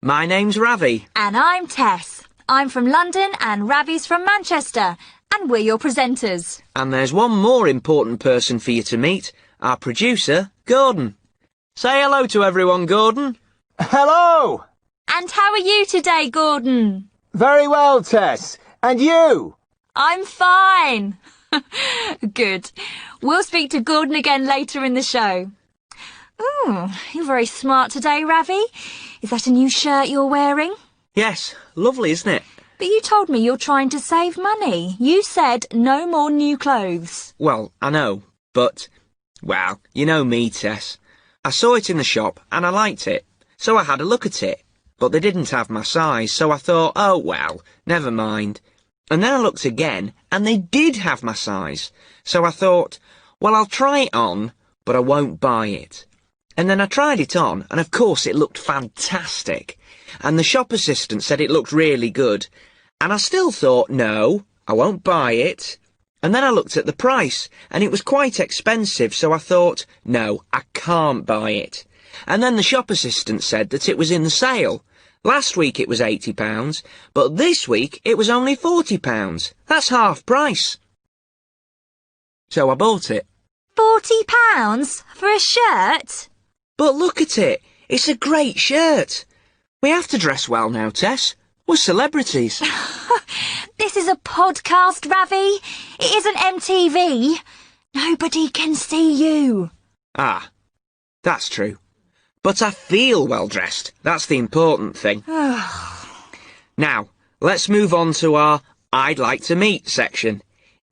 My name's Ravi. And I'm Tess. I'm from London and Ravi's from Manchester. And we're your presenters. And there's one more important person for you to meet, our producer, Gordon. Say hello to everyone, Gordon. Hello! And how are you today, Gordon? Very well, Tess. And you? I'm fine. Good. We'll speak to Gordon again later in the show. Ooh, you're very smart today, Ravi. Is that a new shirt you're wearing? Yes, lovely, isn't it? But you told me you're trying to save money. You said no more new clothes. Well, I know, but, well, you know me, Tess. I saw it in the shop and I liked it, so I had a look at it. But they didn't have my size, so I thought, oh well, never mind. And then I looked again and they did have my size. So I thought, well, I'll try it on, but I won't buy it. And then I tried it on, and of course it looked fantastic. And the shop assistant said it looked really good. And I still thought, no, I won't buy it. And then I looked at the price, and it was quite expensive, so I thought, no, I can't buy it. And then the shop assistant said that it was in the sale. Last week it was £80, but this week it was only £40. That's half price. So I bought it. £40 for a shirt? But look at it. It's a great shirt. We have to dress well now, Tess. We're celebrities. This is a podcast, Ravi. It isn't MTV. Nobody can see you. Ah, that's true. But I feel well dressed. That's the important thing. Now, let's move on to our I'd Like to Meet section.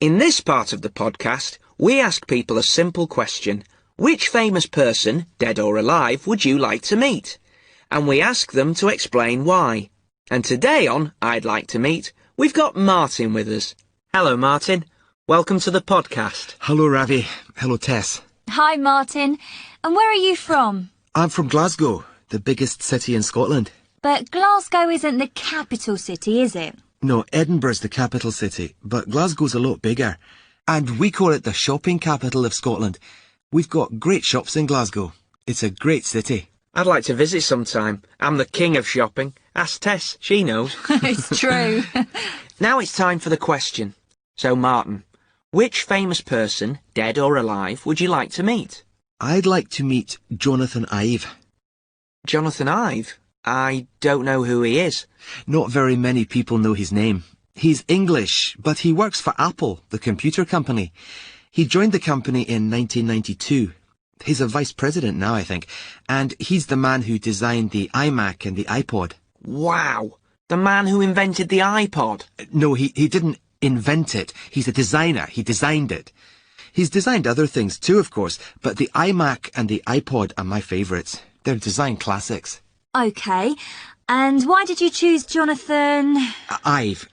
In this part of the podcast, we ask people a simple question. Which famous person, dead or alive, would you like to meet? And we ask them to explain why. And today on I'd Like to Meet, we've got Martin with us. Hello, Martin. Welcome to the podcast. Hello, Ravi. Hello, Tess. Hi, Martin. And where are you from? I'm from Glasgow, the biggest city in Scotland. But Glasgow isn't the capital city, is it? No, Edinburgh's the capital city, but Glasgow's a lot bigger. And we call it the shopping capital of Scotland. We've got great shops in Glasgow. It's a great city. I'd like to visit sometime. I'm the king of shopping. Ask Tess, she knows. It's true. Now it's time for the question. So, Martin, which famous person, dead or alive, would you like to meet? I'd like to meet Jonathan Ive. Jonathan Ive? I don't know who he is. Not very many people know his name. He's English, but he works for Apple, the computer company. He joined the company in 1992. He's a vice president now, I think, and he's the man who designed the iMac and the iPod. Wow! The man who invented the iPod? No, he didn't invent it. He's a designer. He designed it. He's designed other things too, of course, but the iMac and the iPod are my favourites. They're design classics. OK. And why did you choose Jonathan Ive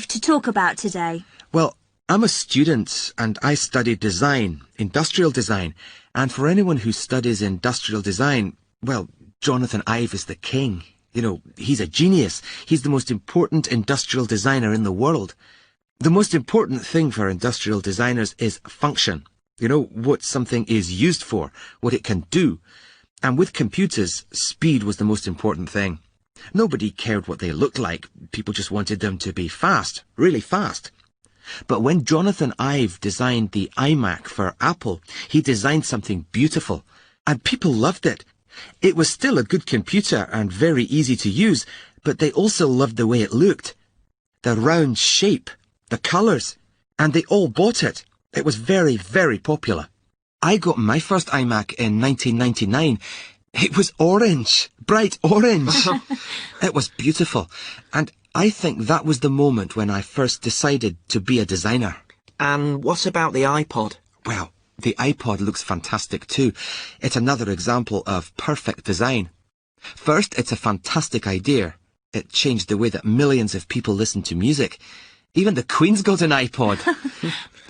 to talk about today? Well, I'm a student and I study design, industrial design. And for anyone who studies industrial design, well, Jonathan Ive is the king. You know, he's a genius. He's the most important industrial designer in the world. The most important thing for industrial designers is function. You know, what something is used for, what it can do. And with computers, speed was the most important thing. Nobody cared what they looked like. People just wanted them to be fast, really fast. But when Jonathan Ive designed the iMac for Apple, he designed something beautiful. And people loved it. It was still a good computer and very easy to use, but they also loved the way it looked. The round shape, the colours, and they all bought it. It was very, very popular. I got my first iMac in 1999. It was orange, bright orange. It was beautiful. And I think that was the moment when I first decided to be a designer. And what about the iPod? Well, the iPod looks fantastic too. It's another example of perfect design. First, it's a fantastic idea. It changed the way that millions of people listen to music. Even the Queen's got an iPod.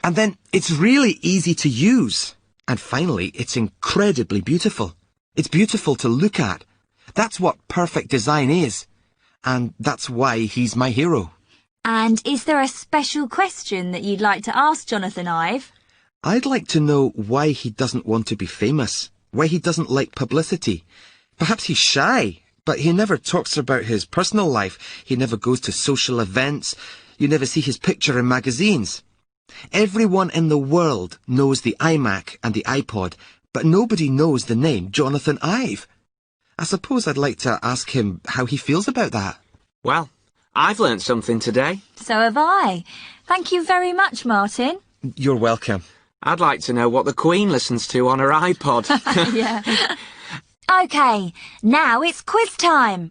And then it's really easy to use. And finally, it's incredibly beautiful. It's beautiful to look at. That's what perfect design is. And that's why he's my hero. And is there a special question that you'd like to ask Jonathan Ive? I'd like to know why he doesn't want to be famous, why he doesn't like publicity. Perhaps he's shy, but he never talks about his personal life. He never goes to social events. You never see his picture in magazines. Everyone in the world knows the iMac and the iPod, but nobody knows the name Jonathan Ive. I suppose I'd like to ask him how he feels about that. Well, I've learnt something today. So have I. Thank you very much, Martin. You're welcome. I'd like to know what the Queen listens to on her iPod. Yeah. OK, now it's quiz time.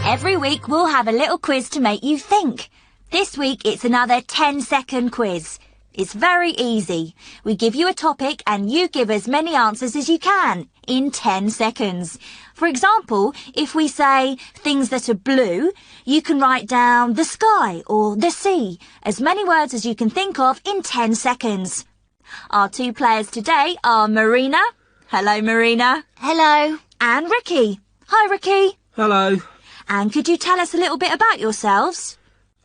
Every week we'll have a little quiz to make you think. This week it's another 10-second quiz. It's very easy. We give you a topic and you give as many answers as you can in 10 seconds. For example, if we say things that are blue, you can write down the sky or the sea, as many words as you can think of in 10 seconds. Our two players today are Marina. Hello, Marina. Hello. And Ricky. Hi, Ricky. Hello. And could you tell us a little bit about yourselves?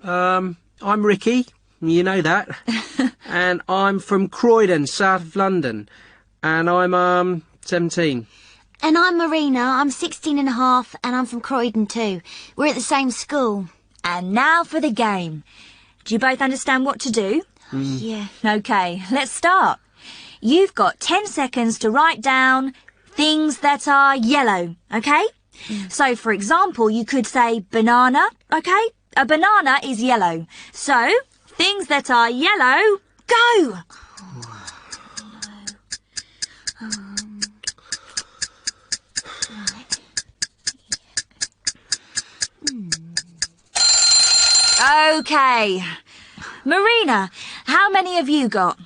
I'm Ricky. You know that. And I'm from Croydon, south of London. And I'm 17. And I'm Marina. I'm 16 and a half and I'm from Croydon too. We're at the same school. And now for the game. Do you both understand what to do? Yeah. OK, let's start. You've got 10 seconds to write down things that are yellow, OK? So, for example, you could say banana, OK? A banana is yellow. So, things that are yellow, go! OK. Marina, how many have you got?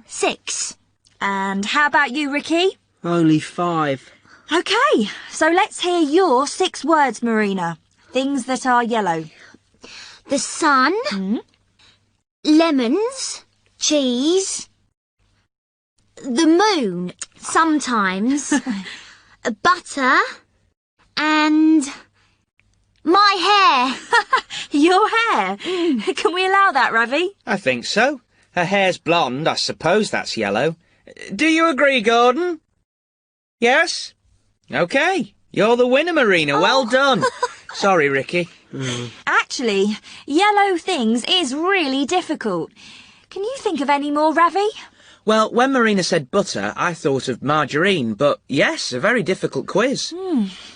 6. And how about you, Ricky? Only 5. OK, so let's hear your 6 words, Marina. Things that are yellow. The sun. Lemons. Cheese. The moon. Sometimes. Butter. And my hair. Your hair? Can we allow that, Ravi? I think so. Her hair's blonde, I suppose that's yellow. Do you agree, Gordon? Yes? OK, you're the winner, Marina. Well done. Sorry, Ricky. Actually, yellow things is really difficult. Can you think of any more, Ravi? Well, when Marina said butter, I thought of margarine, but yes, a very difficult quiz.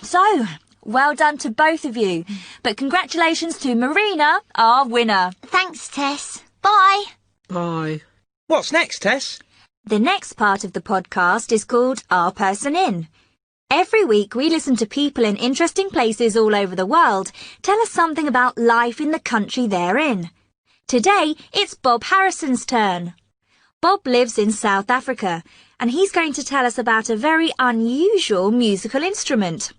So, well done to both of you. But congratulations to Marina, our winner. Thanks, Tess. Bye. Bye. What's next, Tess? The next part of the podcast is called Our Person In. Every week we listen to people in interesting places all over the world tell us something about life in the country they're in. Today it's Bob Harrison's turn. Bob lives in South Africa and he's going to tell us about a very unusual musical instrument.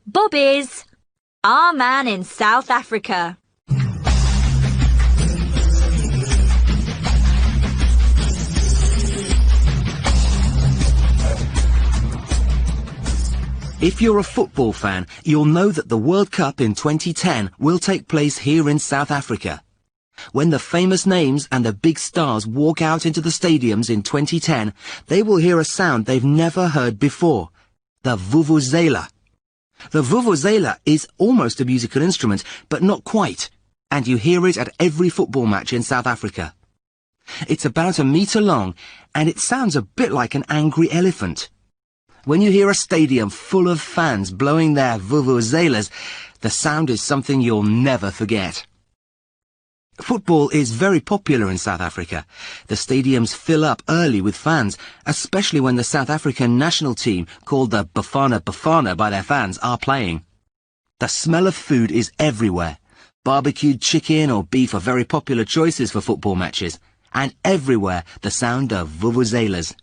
Bob is our man in South Africa. If you're a football fan, you'll know that the World Cup in 2010 will take place here in South Africa. When the famous names and the big stars walk out into the stadiums in 2010, they will hear a sound they've never heard before. The vuvuzela. The vuvuzela is almost a musical instrument, but not quite, and you hear it at every football match in South Africa. It's about 1 meter long, and it sounds a bit like an angry elephant. When you hear a stadium full of fans blowing their vuvuzelas, the sound is something you'll never forget. Football is very popular in South Africa. The stadiums fill up early with fans, especially when the South African national team, called the Bafana Bafana by their fans, are playing. The smell of food is everywhere. Barbecued chicken or beef are very popular choices for football matches, and everywhere the sound of vuvuzelas.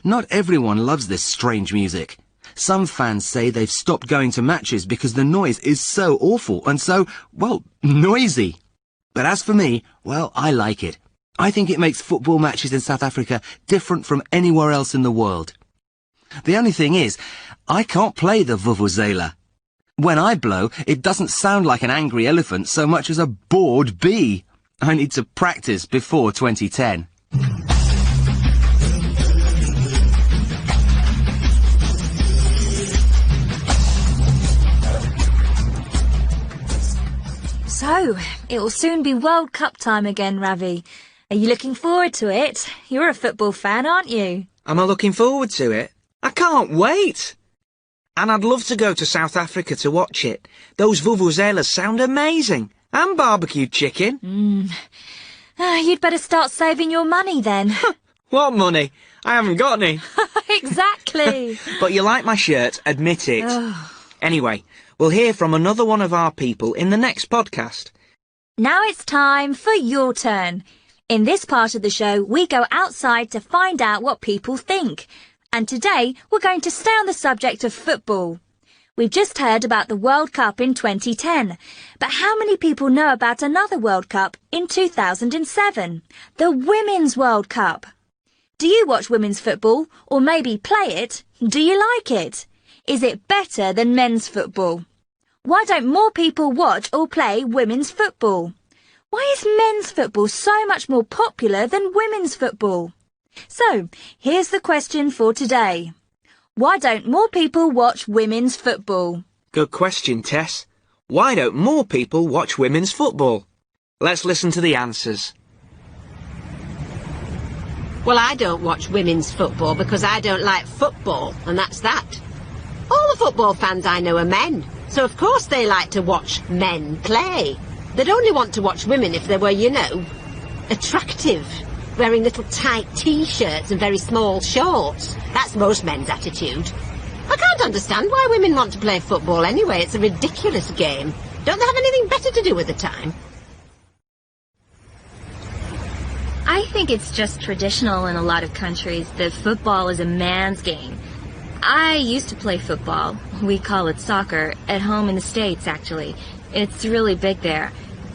Not everyone loves this strange music. Some fans say they've stopped going to matches because the noise is so awful and so, well, noisy. But as for me, well, I like it. I think it makes football matches in South Africa different from anywhere else in the world. The only thing is, I can't play the vuvuzela. When I blow, it doesn't sound like an angry elephant so much as a bored bee. I need to practice before 2010. So, it will soon be World Cup time again, Ravi. Are you looking forward to it? You're a football fan, aren't you? Am I looking forward to it? I can't wait! And I'd love to go to South Africa to watch it. Those vuvuzelas sound amazing. And barbecued chicken. You'd better start saving your money then. What money? I haven't got any. Exactly. But you like my shirt, admit it. Anyway, we'll hear from another one of our people in the next podcast. Now it's time for your turn. In this part of the show, we go outside to find out what people think. And today, we're going to stay on the subject of football. We've just heard about the World Cup in 2010. But how many people know about another World Cup in 2007? The Women's World Cup. Do you watch women's football, or maybe play it? Do you like it? Is it better than men's football? Why don't more people watch or play women's football? Why is men's football so much more popular than women's football? So, here's the question for today. Why don't more people watch women's football? Good question, Tess. Why don't more people watch women's football? Let's listen to the answers. Well, I don't watch women's football because I don't like football, and that's that. All the football fans I know are men, so of course they like to watch men play. They'd only want to watch women if they were, you know, attractive, wearing little tight T-shirts and very small shorts. That's most men's attitude. I can't understand why women want to play football anyway. It's a ridiculous game. Don't they have anything better to do with the time? I think it's just traditional in a lot of countries that football is a man's game. I used to play football. We call it soccer. At home in the States, actually. It's really big there.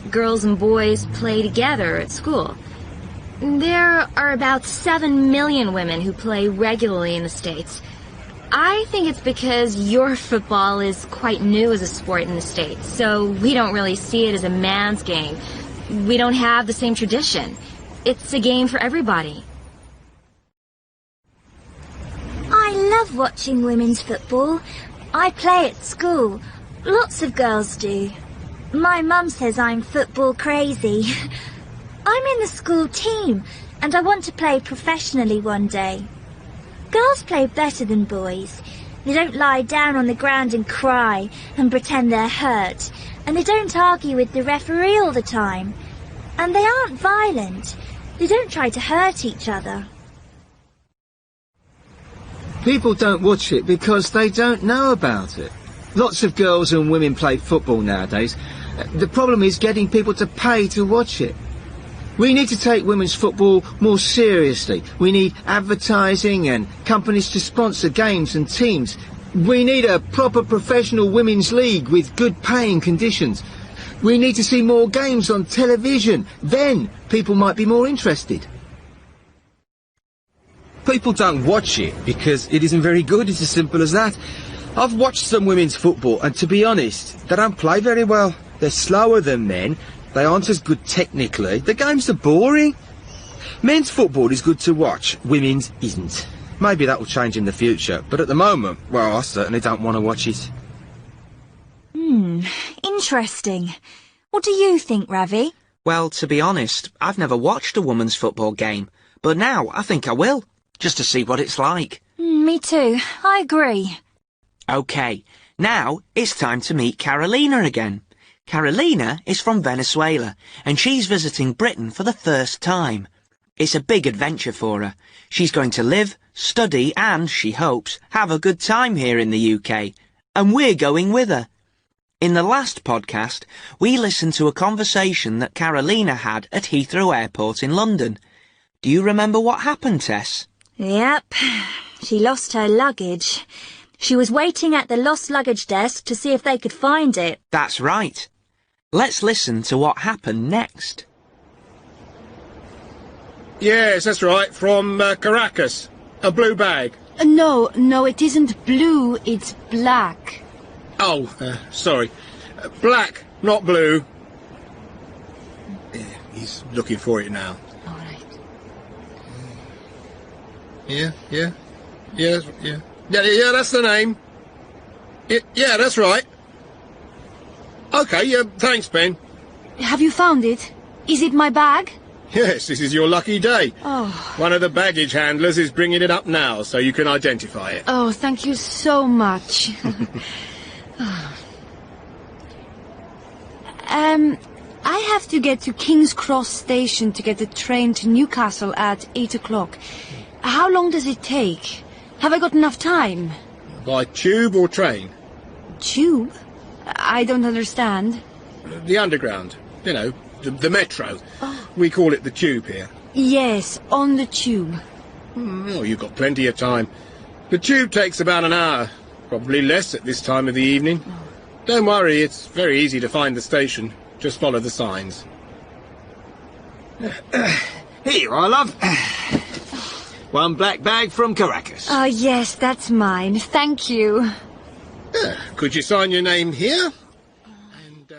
Girls and boys play together at school. There are about 7 million women who play regularly in the States. I think it's because your football is quite new as a sport in the States, so we don't really see it as a man's game. We don't have the same tradition. It's a game for everybody. I love watching women's football. I play at school. Lots of girls do. My mum says I'm football crazy. I'm in the school team, and I want to play professionally one day. Girls play better than boys. They don't lie down on the ground and cry and pretend they're hurt, and they don't argue with the referee all the time. And they aren't violent. They don't try to hurt each other. People don't watch it because they don't know about it. Lots of girls and women play football nowadays. The problem is getting people to pay to watch it. We need to take women's football more seriously. We need advertising and companies to sponsor games and teams. We need a proper professional women's league with good paying conditions. We need to see more games on television. Then people might be more interested. People don't watch it because it isn't very good. It's as simple as that. I've watched some women's football, and to be honest, they don't play very well. They're slower than men. They aren't as good technically. The games are boring. Men's football is good to watch. Women's isn't. Maybe that will change in the future, but at the moment, well, I certainly don't want to watch it. Interesting. What do you think, Ravi? Well, to be honest, I've never watched a women's football game, but now I think I will, just to see what it's like. Me too. I agree. OK, now it's time to meet Karolina again. Karolina is from Venezuela, and she's visiting Britain for the first time. It's a big adventure for her. She's going to live, study, and, she hopes, have a good time here in the UK. And we're going with her. In the last podcast, we listened to a conversation that Karolina had at Heathrow Airport in London. Do you remember what happened, Tess? Yep. She lost her luggage. She was waiting at the lost luggage desk to see if they could find it. That's right. Let's listen to what happened next. Yes, that's right, from Caracas. A blue bag. No, it isn't blue, it's black. Oh, sorry. Black, not blue. Yeah, he's looking for it now. All right. Yeah, that's the name. Yeah, that's right. Okay, thanks, Ben. Have you found it? Is it my bag? Yes, this is your lucky day. Oh. One of the baggage handlers is bringing it up now, so you can identify it. Oh, thank you so much. I have to get to King's Cross Station to get the train to Newcastle at 8 o'clock. How long does it take? Have I got enough time? By tube or train? Tube? I don't understand. The underground. You know, the metro. We call it the tube here. Yes, on the tube. Oh, you've got plenty of time. The tube takes about an hour. Probably less at this time of the evening. Don't worry, it's very easy to find the station. Just follow the signs. Here you are, love. One black bag from Caracas. Oh, yes, that's mine. Thank you. Could you sign your name here? And,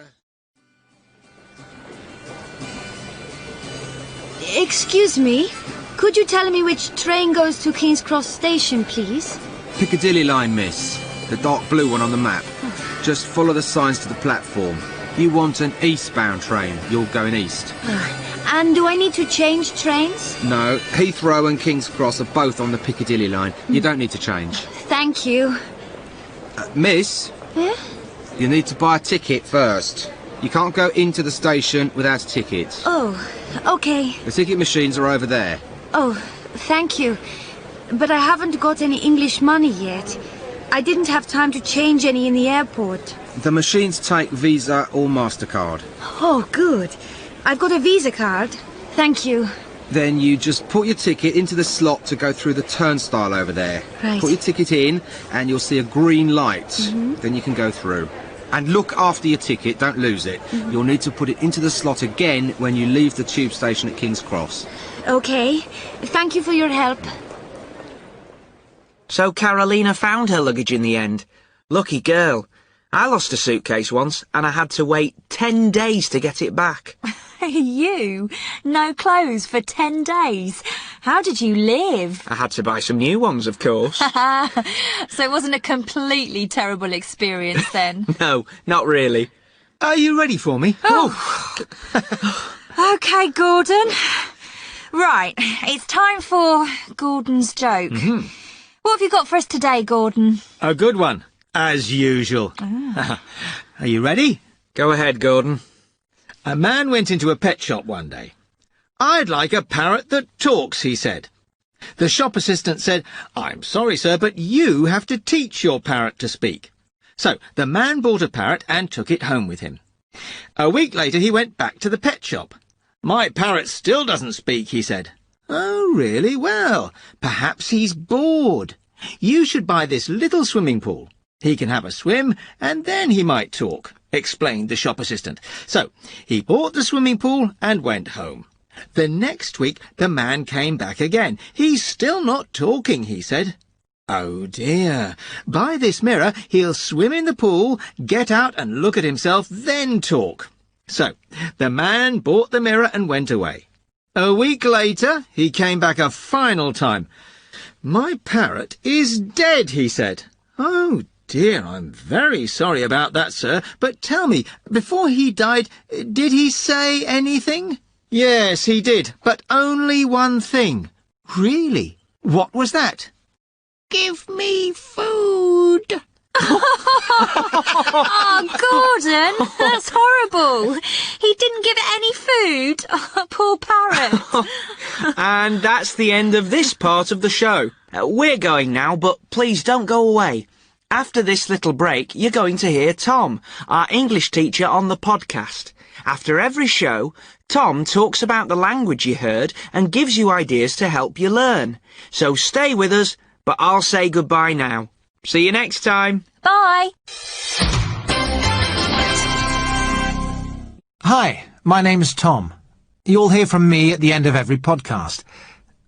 Excuse me. Could you tell me which train goes to King's Cross Station, please? Piccadilly line, miss. The dark blue one on the map. Just follow the signs to the platform. You want an eastbound train. You're going east. And do I need to change trains? No, Heathrow and King's Cross are both on the Piccadilly line. You don't need to change. Thank you. Miss? Yeah? You need to buy a ticket first. You can't go into the station without a ticket. Oh, okay. The ticket machines are over there. Oh, thank you. But I haven't got any English money yet. I didn't have time to change any in the airport. The machines take Visa or MasterCard. Oh, good. I've got a Visa card. Thank you. Then you just put your ticket into the slot to go through the turnstile over there. Right. Put your ticket in and you'll see a green light. Then you can go through. And look after your ticket, don't lose it. You'll need to put it into the slot again when you leave the tube station at King's Cross. Okay. Thank you for your help. So Karolina found her luggage in the end. Lucky girl. I lost a suitcase once and I had to wait 10 days to get it back. You? No clothes for 10 days? How did you live? I had to buy some new ones, of course. So it wasn't a completely terrible experience then? No, not really. Are you ready for me? OK, Gordon. Right, it's time for Gordon's joke. What have you got for us today, Gordon? A good one, as usual. Are you ready? Go ahead, Gordon. A man went into a pet shop one day. "I'd like a parrot that talks," he said. The shop assistant said, "I'm sorry, sir, but you have to teach your parrot to speak." So the man bought a parrot and took it home with him. A week later he went back to the pet shop. "My parrot still doesn't speak," he said. "Oh, really? Well, perhaps he's bored. You should buy this little swimming pool. He can have a swim, and then he might talk," explained the shop assistant. So he bought the swimming pool and went home. The next week the man came back again. "He's still not talking," he said. "Oh dear. Buy this mirror, he'll swim in the pool, get out and look at himself, then talk." So the man bought the mirror and went away. A week later he came back a final time. "My parrot is dead," he said. "Oh dear, I'm very sorry about that, sir, but tell me, before he died, did he say anything?" "Yes, he did, but only one thing." "Really? What was that?" "Give me food." Oh, Gordon, that's horrible. He didn't give it any food. Oh, poor parrot. And that's the end of this part of the show. We're going now, but please don't go away. After this little break, you're going to hear Tom, our English teacher on the podcast. After every show, Tom talks about the language you heard and gives you ideas to help you learn. So stay with us, but I'll say goodbye now. See you next time. Bye. Hi, my name's Tom. You'll hear from me at the end of every podcast.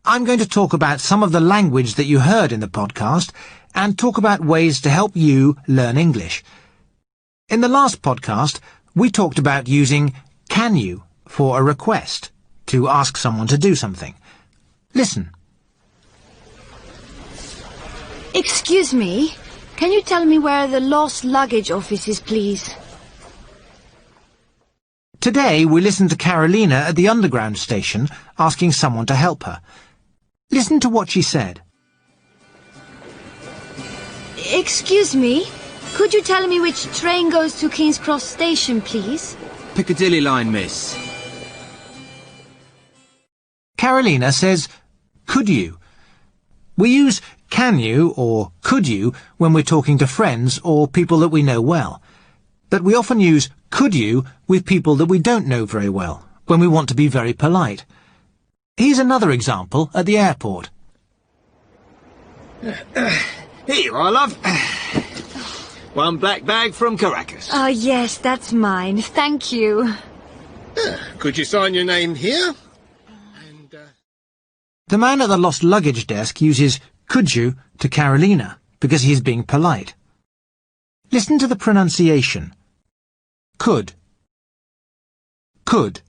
I'm going to talk about some of the language that you heard in the podcast and talk about ways to help you learn English. In the last podcast, we talked about using "can you" for a request, to ask someone to do something. Listen. Excuse me, can you tell me where the lost luggage office is, please? Today we listened to Karolina at the underground station asking someone to help her. Listen to what she said. Excuse me, could you tell me which train goes to King's Cross Station, please? Piccadilly line, miss. Karolina says, could you? We use can you or could you when we're talking to friends or people that we know well. But we often use could you with people that we don't know very well, when we want to be very polite. Here's another example at the airport. Here you are, love. One black bag from Caracas. Oh, yes, that's mine. Thank you. Could you sign your name here? And, The man at the lost luggage desk uses could you to Karolina because he is being polite. Listen to the pronunciation. Could. Could.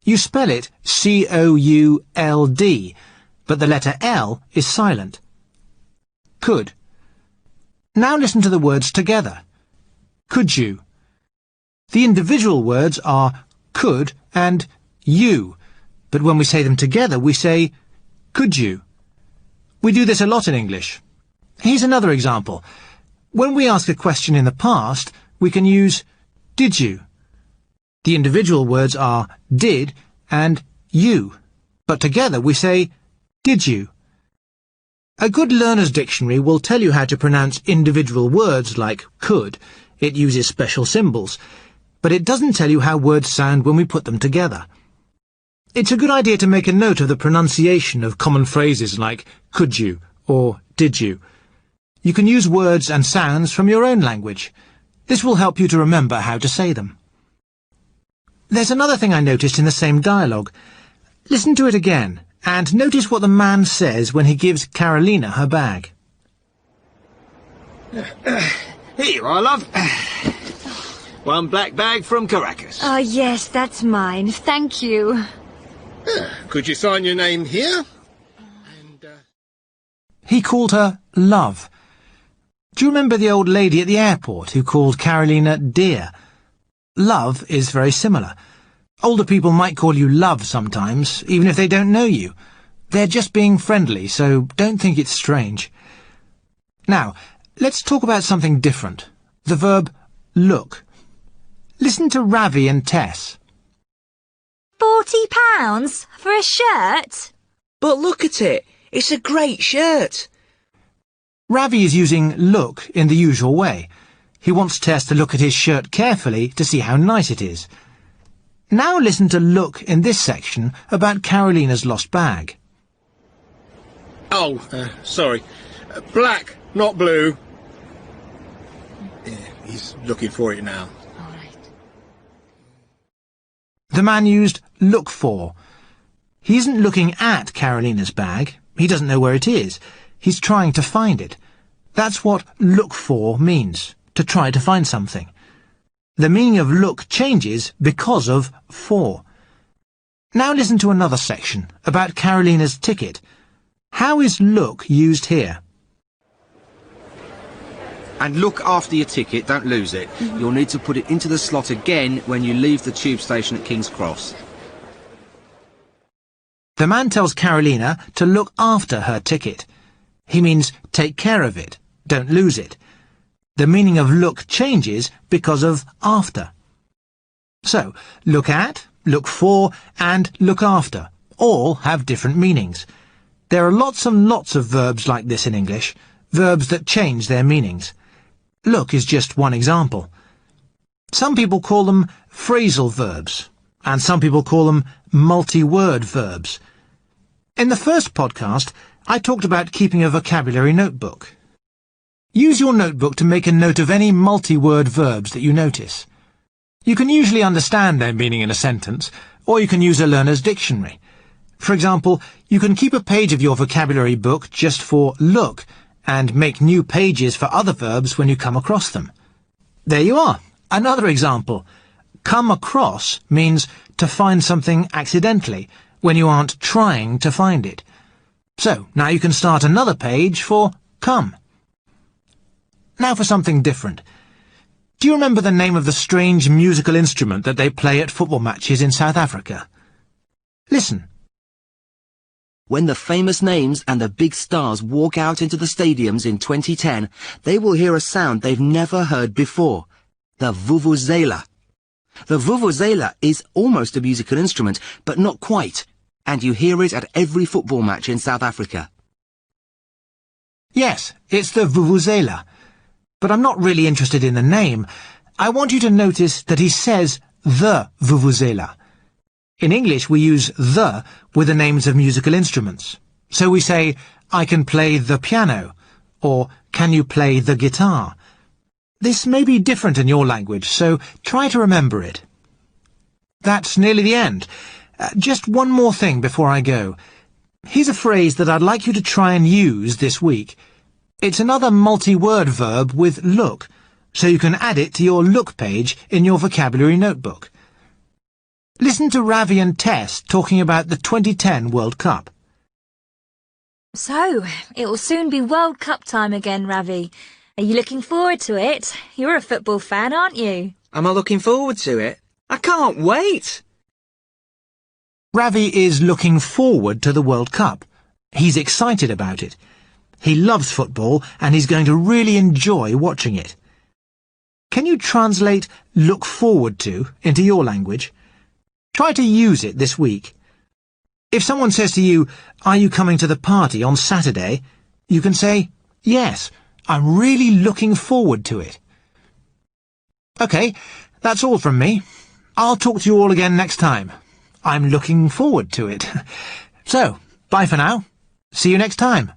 You spell it C-O-U-L-D, but the letter L is silent. Could. Now listen to the words together. Could you? The individual words are could and you, but when we say them together we say could you. We do this a lot in English. Here's another example. When we ask a question in the past, we can use did you. The individual words are did and you, but together we say did you. A good learner's dictionary will tell you how to pronounce individual words like could. It uses special symbols, but it doesn't tell you how words sound when we put them together. It's a good idea to make a note of the pronunciation of common phrases like could you or did you. You can use words and sounds from your own language. This will help you to remember how to say them. There's another thing I noticed in the same dialogue. Listen to it again, and notice what the man says when he gives Karolina her bag. Here you are, love. One black bag from Caracas. Oh, yes, that's mine. Thank you. could you sign your name here? And, He called her Love. Do you remember the old lady at the airport who called Karolina dear? Love is very similar. Older people might call you Love sometimes, even if they don't know you. They're just being friendly, so don't think it's strange. Now, let's talk about something different. The verb look. Listen to Ravi and Tess. £40 for a shirt? But look at it. It's a great shirt. Ravi is using look in the usual way. He wants Tess to look at his shirt carefully to see how nice it is. Now listen to look in this section about Karolina's lost bag. oh, sorry. Black, not blue. Yeah, he's looking for it now. All right. The man used look for. He isn't looking at Karolina's bag. He doesn't know where it is. He's trying to find it. That's what look for means, to try to find something. The meaning of look changes because of for. Now listen to another section about Karolina's ticket. How is look used here? And look after your ticket, don't lose it. You'll need to put it into the slot again when you leave the tube station at King's Cross. The man tells Karolina to look after her ticket. He means take care of it, don't lose it. The meaning of look changes because of after. So, look at, look for, and look after all have different meanings. There are lots and lots of verbs like this in English, verbs that change their meanings. Look is just one example. Some people call them phrasal verbs, and some people call them multi-word verbs. In the first podcast, I talked about keeping a vocabulary notebook. Use your notebook to make a note of any multi-word verbs that you notice. You can usually understand their meaning in a sentence, or you can use a learner's dictionary. For example, you can keep a page of your vocabulary book just for look, and make new pages for other verbs when you come across them. There you are, another example. Come across means to find something accidentally, when you aren't trying to find it. So, now you can start another page for come. Now for something different. Do you remember the name of the strange musical instrument that they play at football matches in South Africa? Listen. When the famous names and the big stars walk out into the stadiums in 2010, they will hear a sound they've never heard before. The vuvuzela. The vuvuzela is almost a musical instrument, but not quite, and you hear it at every football match in South Africa. Yes, it's the vuvuzela. But I'm not really interested in the name. I want you to notice that he says the vuvuzela. In English, we use the with the names of musical instruments. So we say, I can play the piano, or can you play the guitar? This may be different in your language, so try to remember it. That's nearly the end. Just one more thing before I go. Here's a phrase that I'd like you to try and use this week. It's another multi-word verb with look, so you can add it to your look page in your vocabulary notebook. Listen to Ravi and Tess talking about the 2010 World Cup. So, it will soon be World Cup time again, Ravi. Are you looking forward to it? You're a football fan, aren't you? Am I looking forward to it? I can't wait! Ravi is looking forward to the World Cup. He's excited about it. He loves football and he's going to really enjoy watching it. Can you translate look forward to into your language? Try to use it this week. If someone says to you, are you coming to the party on Saturday? You can say, yes, I'm really looking forward to it. OK, that's all from me. I'll talk to you all again next time. I'm looking forward to it. So, bye for now. See you next time.